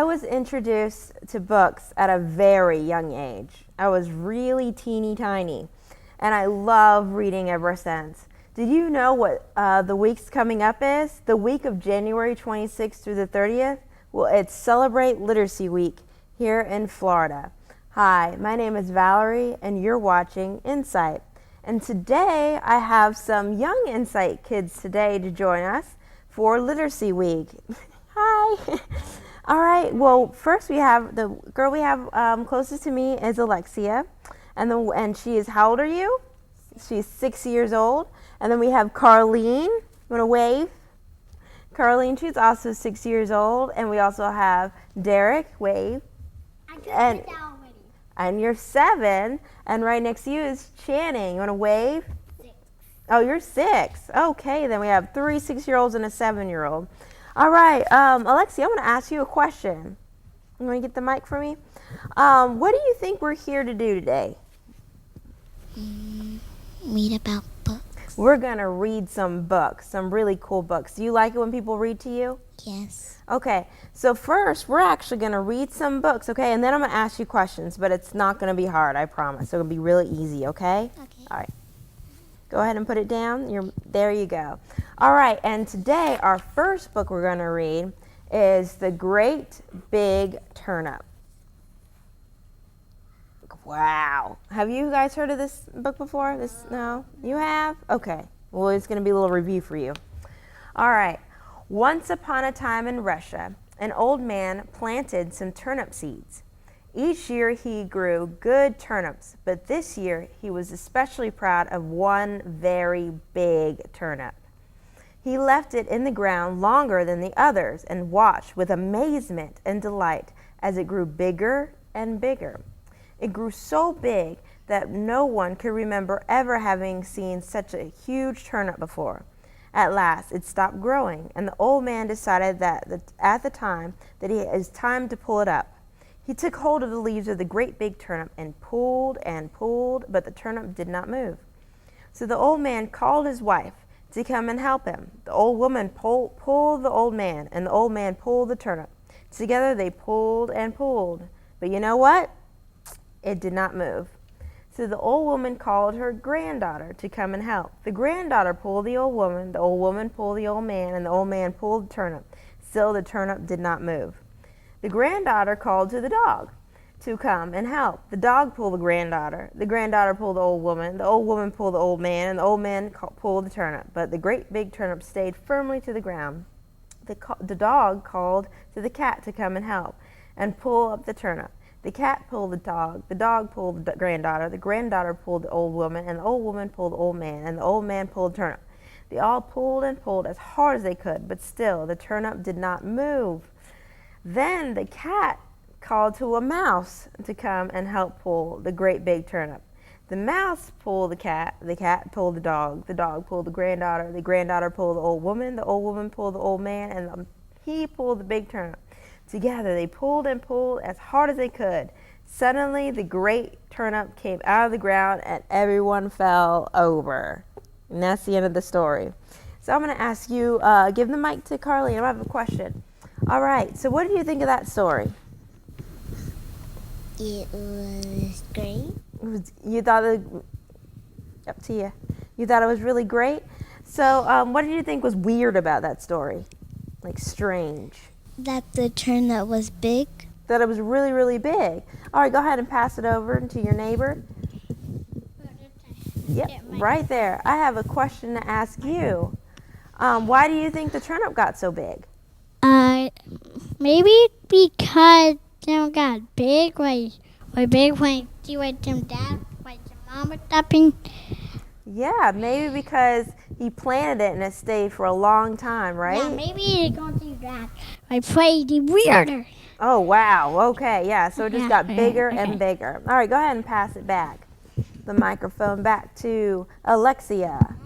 was introduced to books at a very young age. I was really teeny tiny, and I love reading ever since. Did you know what the week's coming up is? The week of January 26th through the 30th? Well, it's Celebrate Literacy Week here in Florida. Hi, my name is Valerie, and you're watching Insight. And today I have some young Insight kids today to join us for Literacy Week. Hi. All right. Well, first we have the girl we have closest to me is Alexia, and she is, how old are you? She's 6 years old. And then we have Carlene. You want to wave? Carlene, she's also 6 years old. And we also have Derek. Wave. I just did that already. And you're 7. And right next to you is Channing. You want to wave? 6. Oh, you're 6. Okay, then we have 3 6-year-olds and a 7-year-old. All right, Alexia, I want to ask you a question. You want to get the mic for me? What do you think we're here to do today? Read about books. We're going to read some books, some really cool books. Do you like it when people read to you? Yes. Okay, so first we're actually going to read some books, okay? And then I'm going to ask you questions, but it's not going to be hard, I promise. It'll be really easy, okay? Okay. All right. Go ahead and put it down. There you go. All right, and today our first book we're going to read is The Great Big Turnip. Wow. Have you guys heard of this book before? No? You have? Okay. Well, it's going to be a little review for you. All right. Once upon a time in Russia, an old man planted some turnip seeds. Each year he grew good turnips, but this year he was especially proud of one very big turnip. He left it in the ground longer than the others and watched with amazement and delight as it grew bigger and bigger. It grew so big that no one could remember ever having seen such a huge turnip before. At last, it stopped growing, and the old man decided that at the time that it was time to pull it up. He took hold of the leaves of the great big turnip and pulled, but the turnip did not move. So the old man called his wife to come and help him. The old woman pulled the old man, and the old man pulled the turnip. Together they pulled and pulled. But you know what? It did not move. So the old woman called her granddaughter to come and help. The granddaughter pulled the old woman pulled the old man, and the old man pulled the turnip. Still the turnip did not move. The granddaughter called to the dog to come and help. The dog pulled the granddaughter pulled the old woman pulled the old man, and the old man pulled the turnip. But the great big turnip stayed firmly to the ground. The dog called to the cat to come and help and pull up the turnip. The cat pulled the dog pulled the granddaughter pulled the old woman, and the old woman pulled the old man, and the old man pulled the turnip. They all pulled and pulled as hard as they could, but still the turnip did not move. Then the cat called to a mouse to come and help pull the great big turnip. The mouse pulled the cat pulled the dog pulled the granddaughter pulled the old woman pulled the old man, and he pulled the big turnip. Together they pulled and pulled as hard as they could. Suddenly the great turnip came out of the ground and everyone fell over. And that's the end of the story. So I'm going to ask you, give the mic to Carly, and I have a question. All right, so what did you think of that story? It was great. You thought up to you. You thought it was really great? So what did you think was weird about that story? Like strange? That the turnip was big. That it was really, really big. All right, go ahead and pass it over to your neighbor. Yep, right there. I have a question to ask you. Why do you think the turnip got so big? Maybe because they got big, big when you went to dad, when your mom was stopping. Yeah, maybe because he planted it and it stayed for a long time, right? Yeah, maybe they're going to do that. I played the weirder. Oh, wow. Okay, yeah, so it just got bigger and bigger. All right, go ahead and pass it back. The microphone back to Alexia.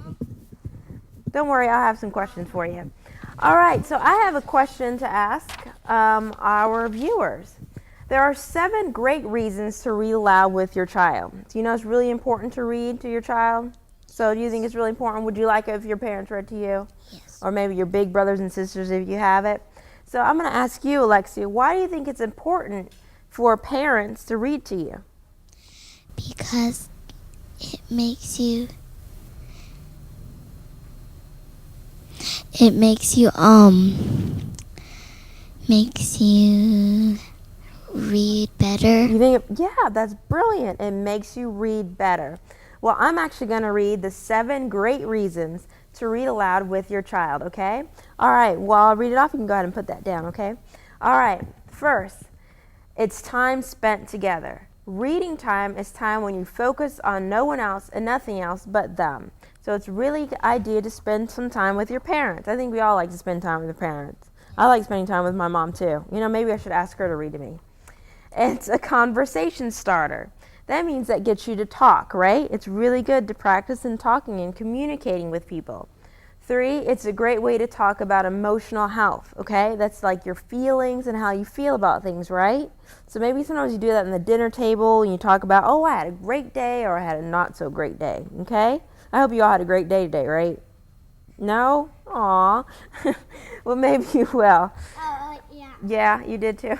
Don't worry, I'll have some questions for you. All right, so I have a question to ask our viewers. There are 7 great reasons to read aloud with your child. Do you know it's really important to read to your child? So do you think it's really important? Would you like it if your parents read to you? Yes. Or maybe your big brothers and sisters if you have it? So I'm going to ask you, Alexia, why do you think it's important for parents to read to you? Because it makes you makes you read better. You think, yeah, that's brilliant. It makes you read better. Well, I'm actually going to read the 7 great reasons to read aloud with your child, okay? All right, while I read it off, you can go ahead and put that down, okay? All right, first, it's time spent together. Reading time is time when you focus on no one else and nothing else but them. So it's really the idea to spend some time with your parents. I think we all like to spend time with our parents. I like spending time with my mom too. You know, maybe I should ask her to read to me. It's a conversation starter. That means that gets you to talk, right? It's really good to practice in talking and communicating with people. 3, it's a great way to talk about emotional health, okay? That's like your feelings and how you feel about things, right? So maybe sometimes you do that in the dinner table and you talk about, oh, I had a great day or I had a not so great day, okay? I hope you all had a great day today, right? No? Aw. Well, maybe you will. Yeah. Yeah, you did too.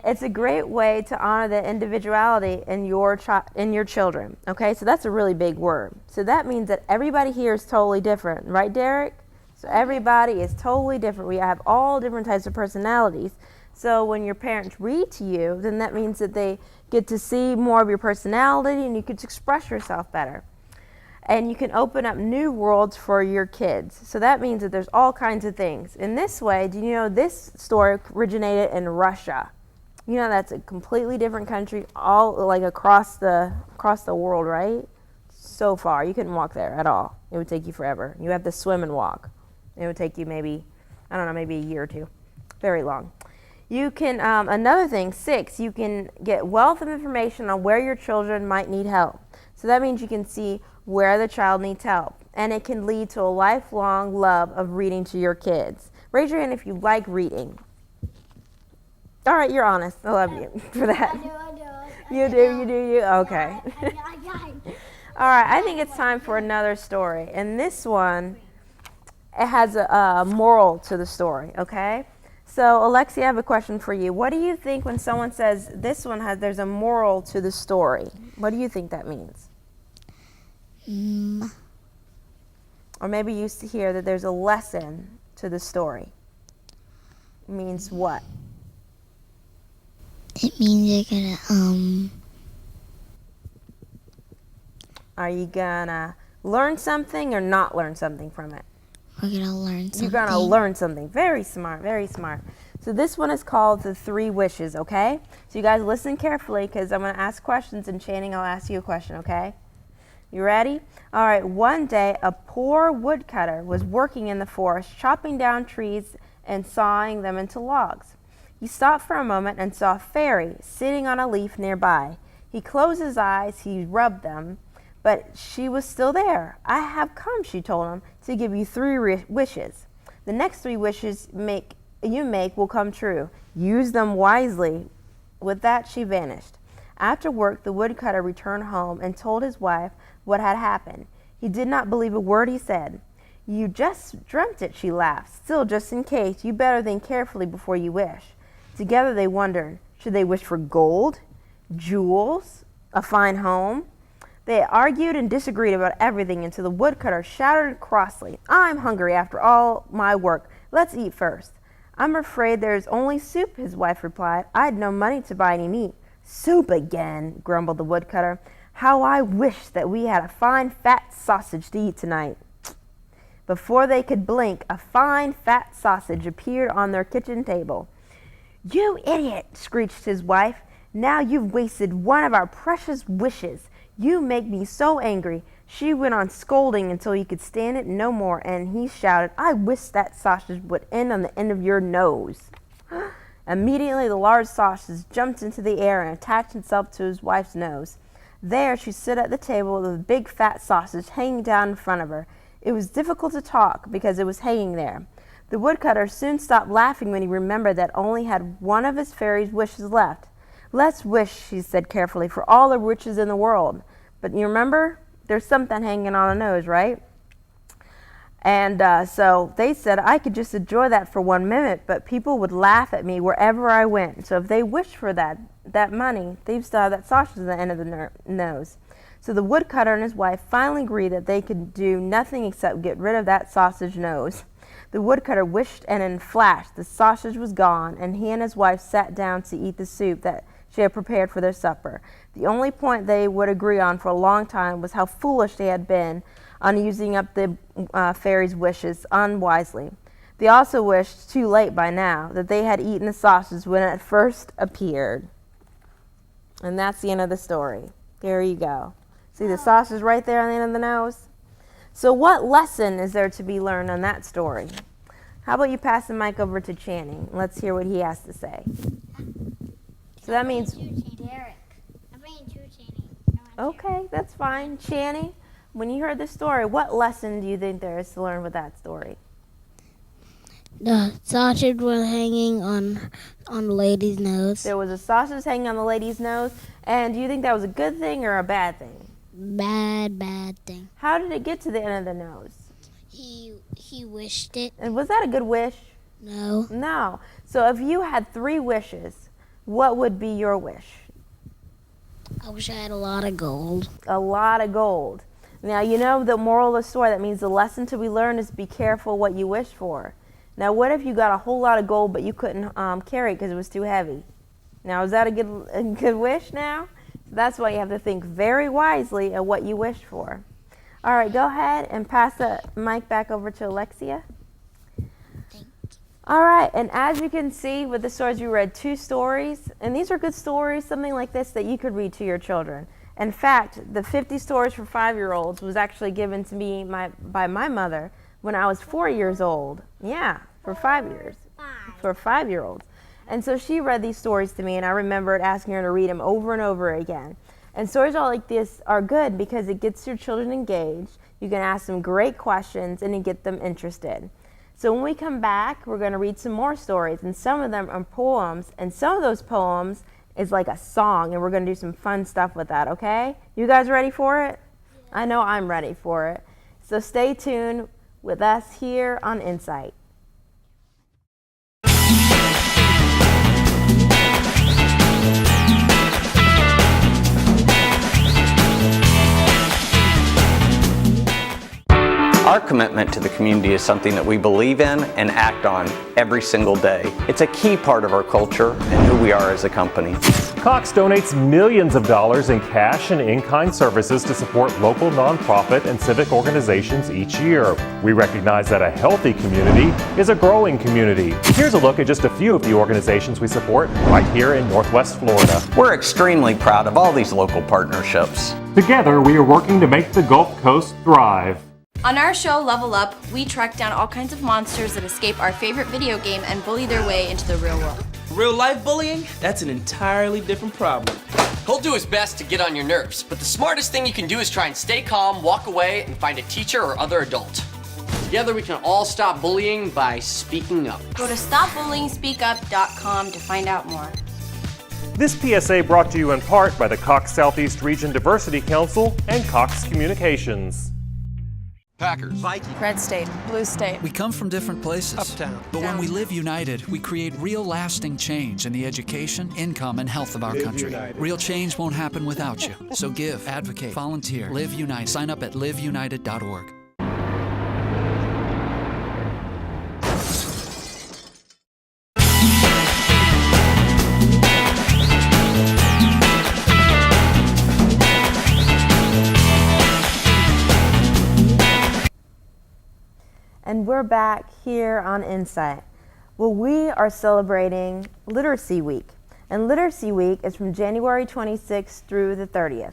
It's a great way to honor the individuality in your children. Okay, so that's a really big word. So that means that everybody here is totally different, right, Derek? So everybody is totally different. We have all different types of personalities. So when your parents read to you, then that means that they get to see more of your personality and you can express yourself better. And you can open up new worlds for your kids. So that means that there's all kinds of things. In this way, do you know this story originated in Russia? You know that's a completely different country, all like across the world, right? So far, you couldn't walk there at all. It would take you forever. You have to swim and walk. It would take you maybe a year or 2. Very long. You can, another thing, 6, you can get wealth of information on where your children might need help. So that means you can see where the child needs help. And it can lead to a lifelong love of reading to your kids. Raise your hand if you like reading. All right, you're honest. I love you for that. You do. Okay. All right, I think it's time for another story. And this one, it has a moral to the story, okay? So, Alexia, I have a question for you. What do you think when someone says there's a moral to the story? What do you think that means? Or maybe you hear that there's a lesson to the story. It means what? It means you're gonna Are you gonna learn something or not learn something from it? We're gonna learn something. You're gonna learn something. Very smart, very smart. So this one is called the 3 wishes, okay? So you guys listen carefully because I'm gonna ask questions and Channing, I'll ask you a question, okay? You ready? All right, one day a poor woodcutter was working in the forest, chopping down trees and sawing them into logs. He stopped for a moment and saw a fairy sitting on a leaf nearby. He closed his eyes, he rubbed them, but she was still there. I have come, she told him, to give you 3 wishes. The next 3 wishes you make will come true. Use them wisely. With that, she vanished. After work, the woodcutter returned home and told his wife what had happened. He did not believe a word he said. You just dreamt it, she laughed. Still, just in case, you better think carefully before you wish. Together they wondered, should they wish for gold, jewels, a fine home? They argued and disagreed about everything until the woodcutter shouted crossly, I'm hungry after all my work. Let's eat first. I'm afraid there is only soup, his wife replied. I had no money to buy any meat. Soup again, grumbled the woodcutter. How I wish that we had a fine fat sausage to eat tonight. Before they could blink, a fine fat sausage appeared on their kitchen table. You idiot, screeched his wife. Now you've wasted one of our precious wishes. You make me so angry. She went on scolding until he could stand it no more, and he shouted, I wish that sausage would end on the end of your nose. Immediately the large sausage jumped into the air and attached itself to his wife's nose. There she stood at the table with a big fat sausage hanging down in front of her. It was difficult to talk because it was hanging there. The woodcutter soon stopped laughing when he remembered that only had one of his fairy's wishes left. Let's wish, she said carefully, for all the riches in the world. But you remember, there's something hanging on the nose, right? And so they said I could just enjoy that for 1 minute, but people would laugh at me wherever I went. So if they wished for that money, they'd still have that sausage at the end of the nose. So the woodcutter and his wife finally agreed that they could do nothing except get rid of that sausage nose. The woodcutter wished, and in a flash, the sausage was gone, and he and his wife sat down to eat the soup that she had prepared for their supper. The only point they would agree on for a long time was how foolish they had been on using up the fairy's wishes unwisely. They also wished, too late by now, that they had eaten the sausage when it first appeared. And that's the end of the story. There you go. See the sausage right there on the end of the nose? So what lesson is there to be learned on that story? How about you pass the mic over to Channing? Let's hear what he has to say. So that means... Derek. I'm being too Channing. Okay, that's fine. Channing, when you heard the story, what lesson do you think there is to learn with that story? The sausage was hanging on the lady's nose. There was a sausage hanging on the lady's nose, and do you think that was a good thing or a bad thing? Bad thing. How did it get to the end of the nose? He wished it. And was that a good wish? No. No. So if you had 3 wishes, what would be your wish? I wish I had a lot of gold. A lot of gold. Now, you know the moral of the story. That means the lesson to be learned is be careful what you wish for. Now, what if you got a whole lot of gold, but you couldn't carry it because it was too heavy? Now, is that a good wish now? That's why you have to think very wisely of what you wish for. All right, go ahead and pass the mic back over to Alexia. All right, and as you can see with the stories, you read 2 stories, and these are good stories, something like this that you could read to your children. In fact, the 50 stories for 5-year-olds was actually given to me by my mother when I was 4 years old. Yeah, for 5 years. For 5-year-olds. And so she read these stories to me, and I remembered asking her to read them over and over again. And stories all like this are good because it gets your children engaged. You can ask them great questions, and you get them interested. So when we come back, we're going to read some more stories, and some of them are poems, and some of those poems is like a song, and we're going to do some fun stuff with that, okay? You guys ready for it? Yeah. I know I'm ready for it. So stay tuned with us here on Insight. Our commitment to the community is something that we believe in and act on every single day. It's a key part of our culture and who we are as a company. Cox donates millions of dollars in cash and in-kind services to support local nonprofit and civic organizations each year. We recognize that a healthy community is a growing community. Here's a look at just a few of the organizations we support right here in Northwest Florida. We're extremely proud of all these local partnerships. Together, we are working to make the Gulf Coast thrive. On our show, Level Up, we track down all kinds of monsters that escape our favorite video game and bully their way into the real world. Real life bullying? That's an entirely different problem. He'll do his best to get on your nerves, but the smartest thing you can do is try and stay calm, walk away, and find a teacher or other adult. Together we can all stop bullying by speaking up. Go to stopbullying.speakup.com to find out more. This PSA brought to you in part by the Cox Southeast Region Diversity Council and Cox Communications. Packers, Vikings, Red State, Blue State. We come from different places. Uptown. But when we live united, we create real lasting change in the education, income, and health of our country. Real change won't happen without you. So give, advocate, volunteer, Live United. Sign up at liveunited.org. And we're back here on Insight. Well, we are celebrating Literacy Week. And Literacy Week is from January 26th through the 30th.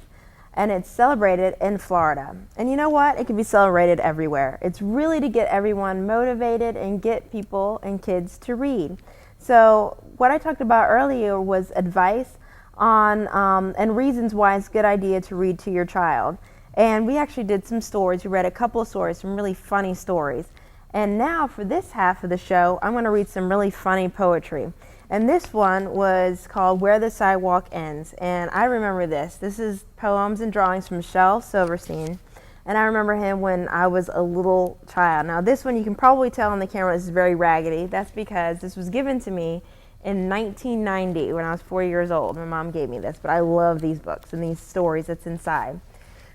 And it's celebrated in Florida. And you know what? It can be celebrated everywhere. It's really to get everyone motivated and get people and kids to read. So what I talked about earlier was advice on and reasons why it's a good idea to read to your child. And we actually did some stories. We read a couple of stories, some really funny stories. And now for this half of the show, I'm going to read some really funny poetry. And this one was called Where the Sidewalk Ends. And I remember this. This is poems and drawings from Shel Silverstein. And I remember him when I was a little child. Now this one, you can probably tell on the camera, this is very raggedy. That's because this was given to me in 1990 when I was 4 years old. My mom gave me this, but I love these books and these stories that's inside.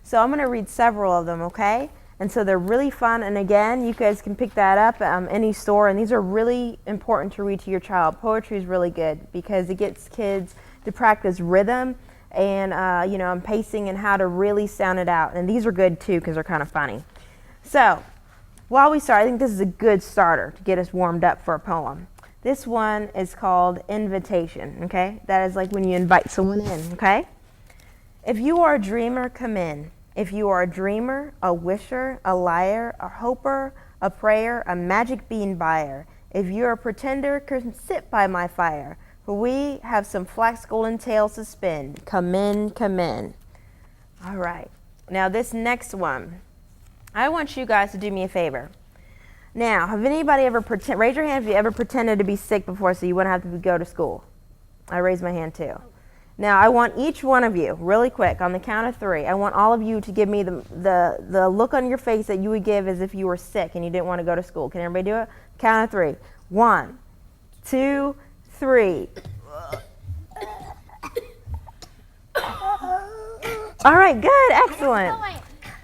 So I'm going to read several of them, okay? And so they're really fun. And again, you guys can pick that up at any store. And these are really important to read to your child. Poetry is really good because it gets kids to practice rhythm and and pacing and how to really sound it out. And these are good too because they're kind of funny. So while we start, I think this is a good starter to get us warmed up for a poem. This one is called Invitation, okay? That is like when you invite someone in, okay? If you are a dreamer, come in. If you are a dreamer, a wisher, a liar, a hoper, a prayer, a magic bean buyer. If you're a pretender, come sit by my fire. For we have some flax golden tails to spin. Come in, come in. All right. Now this next one, I want you guys to do me a favor. Now, have anybody ever raise your hand if you ever pretended to be sick before so you wouldn't have to go to school? I raised my hand too. Now I want each one of you, really quick, on the count of 3, I want all of you to give me the look on your face that you would give as if you were sick and you didn't want to go to school. Can everybody do it? Count of 3. 1, 2, 3. All right, good, excellent.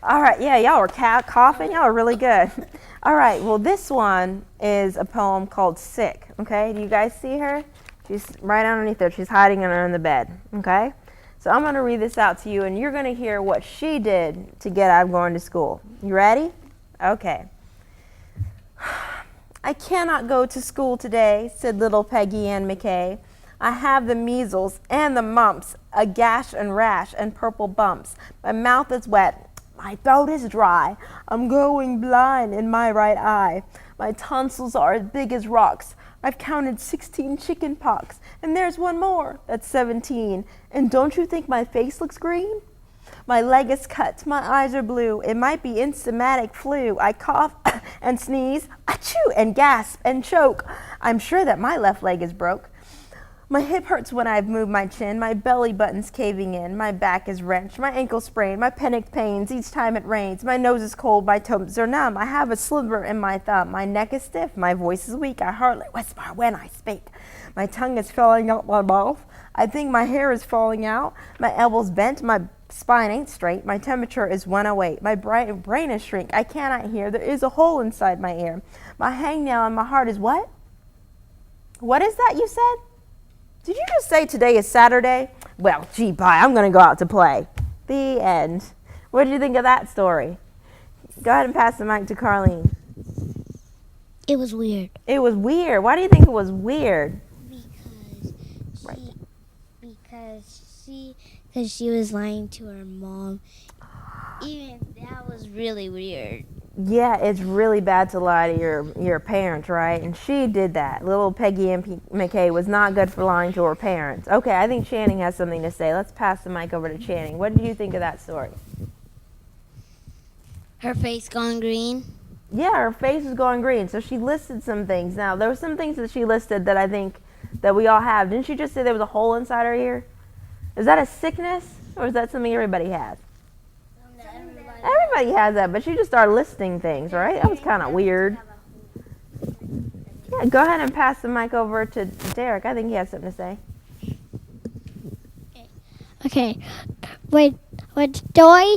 All right, yeah, y'all are coughing. Y'all are really good. All right, well, this one is a poem called Sick, okay? Do you guys see her? She's right underneath there. She's hiding under the bed, okay? So I'm going to read this out to you, and you're going to hear what she did to get out of going to school. You ready? Okay. I cannot go to school today, said little Peggy Ann McKay. I have the measles and the mumps, a gash and rash and purple bumps. My mouth is wet. My throat is dry. I'm going blind in my right eye. My tonsils are as big as rocks. I've counted 16 chicken pox, and there's one more. That's 17. And don't you think my face looks green? My leg is cut. My eyes are blue. It might be enzymatic flu. I cough and sneeze, achoo, and gasp and choke. I'm sure that my left leg is broke. My hip hurts when I've moved my chin, my belly button's caving in, my back is wrenched, my ankle sprained, my panicked pains each time it rains, my nose is cold, my toes are numb, I have a sliver in my thumb, my neck is stiff, my voice is weak, I hardly whisper when I speak, my tongue is filling out my mouth, I think my hair is falling out, my elbows bent, my spine ain't straight, my temperature is 108, my brain is shrink, I cannot hear, there is a hole inside my ear, my hangnail and my heart is what? What is that you said? Did you just say today is Saturday? Well, gee, bye, I'm going to go out to play. The end. What did you think of that story? Go ahead and pass the mic to Carlene. It was weird. It was weird. Why do you think it was weird? Because she was lying to her mom. Even that was really weird. Yeah, it's really bad to lie to your parents, right? And she did that. Little Peggy Ann McKay was not good for lying to her parents. Okay, I think Channing has something to say. Let's pass the mic over to Channing. What did you think of that story? Her face gone green. Yeah, her face is going green. So she listed some things. Now, there were some things that she listed that I think that we all have. Didn't she just say there was a hole inside her ear? Is that a sickness or is that something everybody has? Everybody has that, but she just started listing things, right? That was kind of weird. Yeah, go ahead and pass the mic over to Derek. I think he has something to say. Okay. What story?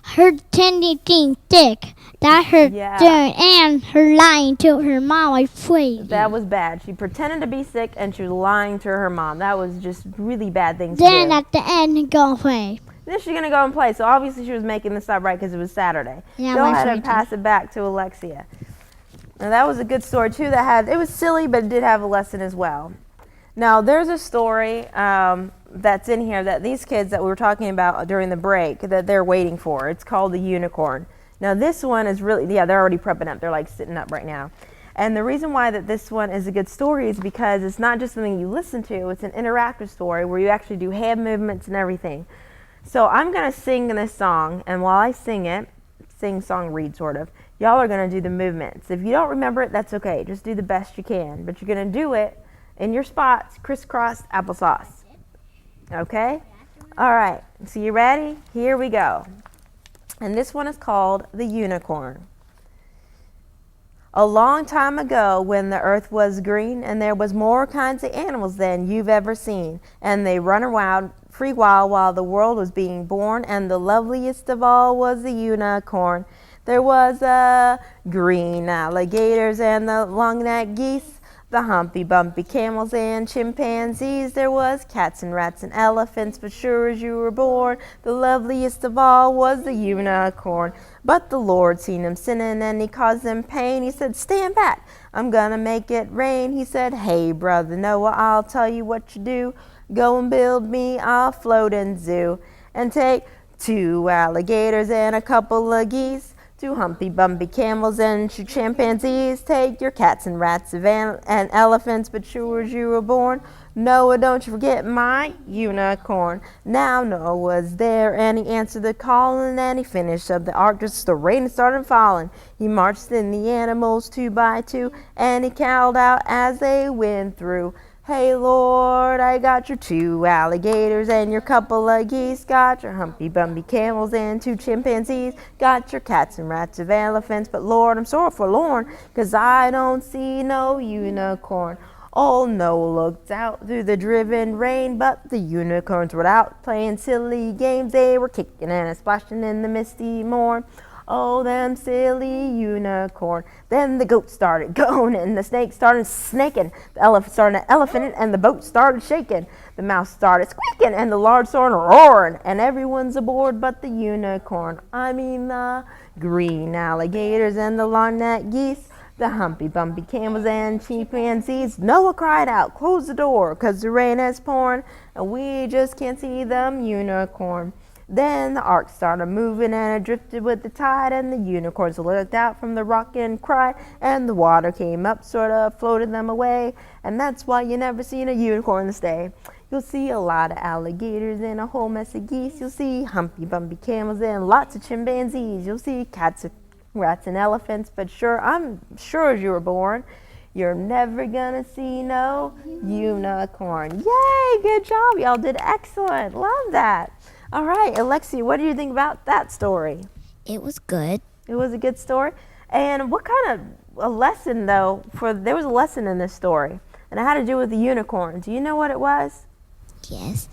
Her tending thing thick. That her doing and her lying to her mom like crazy. That was bad. She pretended to be sick and she was lying to her mom. That was just really bad things to do. Then at the end, go play. Then she's going to go and play. So obviously she was making this up right because it was Saturday. Yeah, go ahead and pass it back to Alexia. Now that was a good story too. It was silly, but it did have a lesson as well. Now there's a story that's in here that these kids that we were talking about during the break that they're waiting for. It's called The Unicorn. Now this one is really, they're already prepping up. They're like sitting up right now. And the reason why that this one is a good story is because it's not just something you listen to. It's an interactive story where you actually do hand movements and everything. So I'm going to sing this song, and while I sing it, sing, song, read sort of, y'all are going to do the movements. If you don't remember it, that's okay. Just do the best you can. But you're going to do it in your spots, crisscross applesauce. Okay? All right. So you ready? Here we go. And this one is called The Unicorn. A long time ago, when the earth was green and there was more kinds of animals than you've ever seen, and they run around free while the world was being born, and the loveliest of all was the unicorn. There was green alligators and the long-necked geese, the humpy bumpy camels and chimpanzees. There was cats and rats and elephants, but sure as you were born, the loveliest of all was the unicorn. But the Lord seen him sinning and he caused them pain. He said, stand back, I'm gonna make it rain. He said, hey brother Noah, I'll tell you what you do. Go and build me a floating zoo and take 2 alligators and a couple of geese, 2 humpy bumpy camels and 2 chimpanzees. Take your cats and rats and elephants, but sure as you were born, Noah, don't you forget my unicorn. Now Noah was there and he answered the call, and then he finished up the ark just as the rain started falling. He marched in the animals 2 by 2 and he called out as they went through. Hey Lord, I got your 2 alligators and your couple of geese, got your humpy bumpy camels and 2 chimpanzees, got your cats and rats of elephants, but Lord, I'm so forlorn, 'cause I don't see no unicorn. Old Noah looked out through the driven rain, but the unicorns were out playing silly games. They were kicking and splashing in the misty morn. Oh, them silly unicorn. Then the goat started going and the snake started snaking. The elephant started elephanting and the boat started shaking. The mouse started squeaking and the large started roaring. And everyone's aboard but the unicorn. I mean the green alligators and the long-necked geese, the humpy bumpy camels and chimpanzees. Noah cried out, close the door, 'cause the rain is pouring and we just can't see them unicorn. Then the ark started moving and it drifted with the tide, and the unicorns looked out from the rock and cried, and the water came up, sort of floated them away. And that's why you never seen a unicorn stay. You'll see a lot of alligators and a whole mess of geese. You'll see humpy bumpy camels and lots of chimpanzees. You'll see cats, rats and elephants, but I'm sure as you were born, you're never gonna see no unicorn. Yay, good job, y'all did excellent, love that. All right, Alexia, what do you think about that story? It was good. It was a good story. And what kind of a lesson, though, there was a lesson in this story, and it had to do with the unicorn. Do you know what it was? Yes.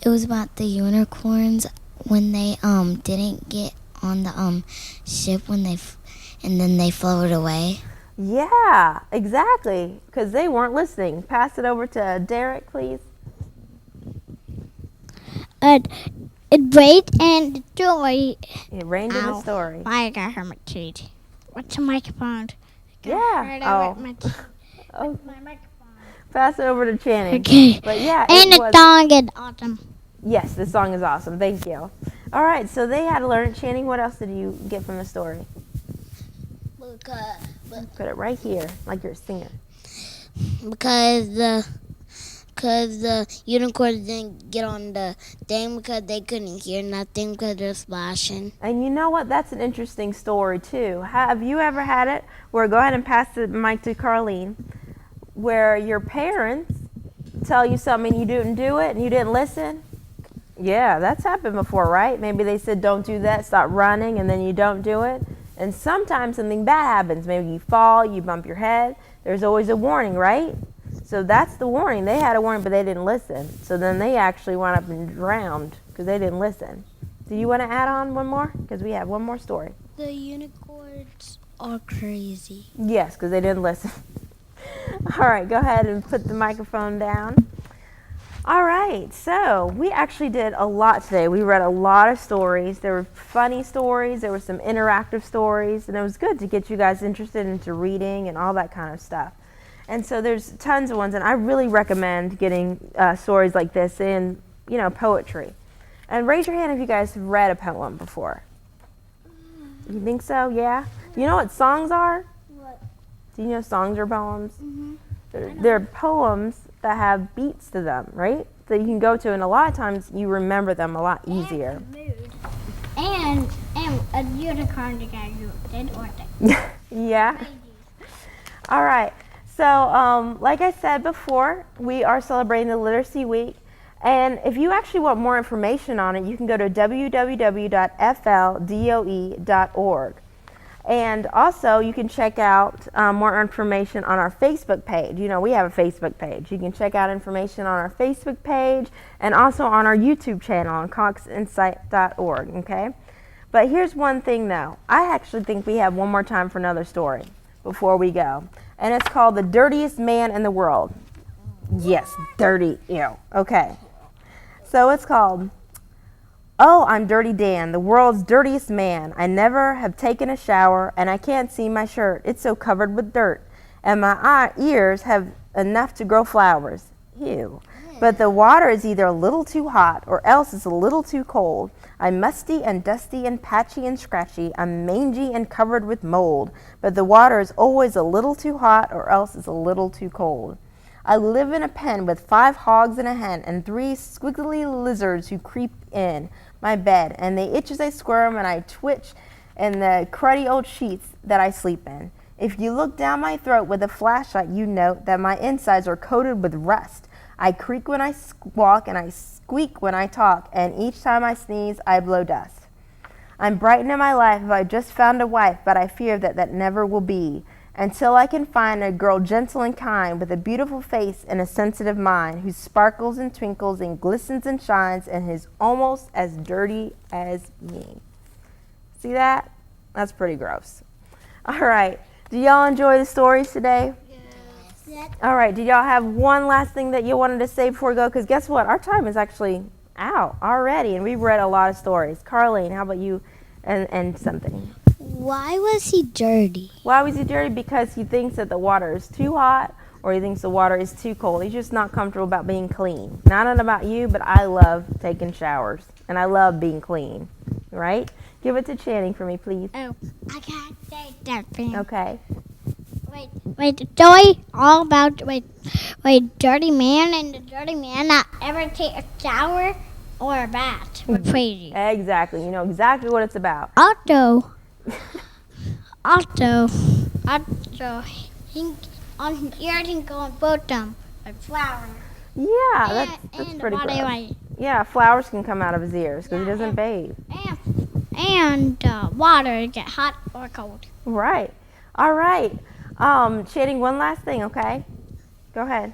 It was about the unicorns when they didn't get on the ship and then they floated away. Yeah, exactly, because they weren't listening. Pass it over to Derek, please. It rained and the story. It rained in the story. I got her my treat. What's the microphone? Yeah. Oh. My microphone. Pass it over to Channing. Okay. But yeah, and the song is awesome. Yes, the song is awesome. Thank you. All right, so they had to learn it. Channing, what else did you get from the story? Put it right here, like you're singing. Because the unicorns didn't get on the thing because they couldn't hear nothing because they're splashing. And you know what? That's an interesting story, too. Have you ever had it where, go ahead and pass the mic to Carlene, where your parents tell you something and you didn't do it and you didn't listen? Yeah, that's happened before, right? Maybe they said, don't do that, stop running, and then you don't do it. And sometimes something bad happens. Maybe you fall, you bump your head. There's always a warning, right? So that's the warning. They had a warning, but they didn't listen. So then they actually wound up and drowned because they didn't listen. Do you want to add on one more? Because we have one more story. The unicorns are crazy. Yes, because they didn't listen. All right, go ahead and put the microphone down. All right, so we actually did a lot today. We read a lot of stories. There were funny stories. There were some interactive stories. And it was good to get you guys interested into reading and all that kind of stuff. And so there's tons of ones, and I really recommend getting stories like this in, poetry. And raise your hand if you guys have read a poem before. You think so? Yeah? You know what songs are? What? Do you know songs or poems? Mm-hmm. They're poems that have beats to them, right? That you can go to, and a lot of times you remember them a lot easier. And a unicorn did or Yeah. All right. So, like I said before, we are celebrating the Literacy Week, And if you actually want more information on it, you can go to www.fldoe.org. And also, you can check out more information on our Facebook page. You know, we have a Facebook page. You can check out information on our Facebook page and also on our YouTube channel on coxinsight.org, okay? But here's one thing, though. I actually think we have one more time for another story before we go. And it's called The Dirtiest Man in the World. Yes, dirty, ew. Okay. So it's called, "Oh, I'm Dirty Dan, the world's dirtiest man. I never have taken a shower, and I can't see my shirt. It's so covered with dirt. And my ears have enough to grow flowers. Ew. But the water is either a little too hot, or else it's a little too cold. I'm musty and dusty and patchy and scratchy. I'm mangy and covered with mold. But the water is always a little too hot, or else it's a little too cold. I live in a pen with 5 hogs and a hen and 3 squiggly lizards who creep in my bed, and they itch as I squirm and I twitch in the cruddy old sheets that I sleep in. If you look down my throat with a flashlight, you note that my insides are coated with rust. I creak when I walk and I squeak when I talk, and each time I sneeze, I blow dust. I'm brightened in my life if I've just found a wife, but I fear that that never will be. Until I can find a girl gentle and kind, with a beautiful face and a sensitive mind, who sparkles and twinkles and glistens and shines and is almost as dirty as me." See that? That's pretty gross. All right. Do y'all enjoy the stories today? Yes. All right. Do y'all have one last thing that you wanted to say before we go? Because guess what? Our time is actually out already, and we've read a lot of stories. Carlene, how about you and something? Why was he dirty? Why was he dirty? Because he thinks that the water is too hot, or he thinks the water is too cold. He's just not comfortable about being clean. Not about you, but I love taking showers, and I love being clean, right? Give it to Channing for me, please. Oh, I can't say that thing. Okay. Wait, story all about dirty man and the dirty man not ever take a shower or a bath. We're crazy. Exactly. You know exactly what it's about. Also, he on his ears can go and put them like flower. Yeah, that's and pretty what gross. do I- Yeah, flowers can come out of his ears because he doesn't bathe. And water get hot or cold. Right. All right. Channing, one last thing, okay? Go ahead.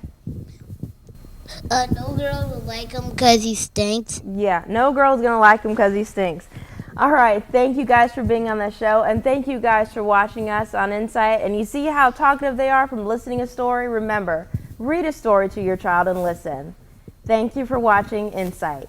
No girl will like him because he stinks. Yeah, no girl's going to like him because he stinks. All right, thank you guys for being on the show, and thank you guys for watching us on Insight. And you see how talkative they are from listening a story? Remember, read a story to your child and listen. Thank you for watching Insight.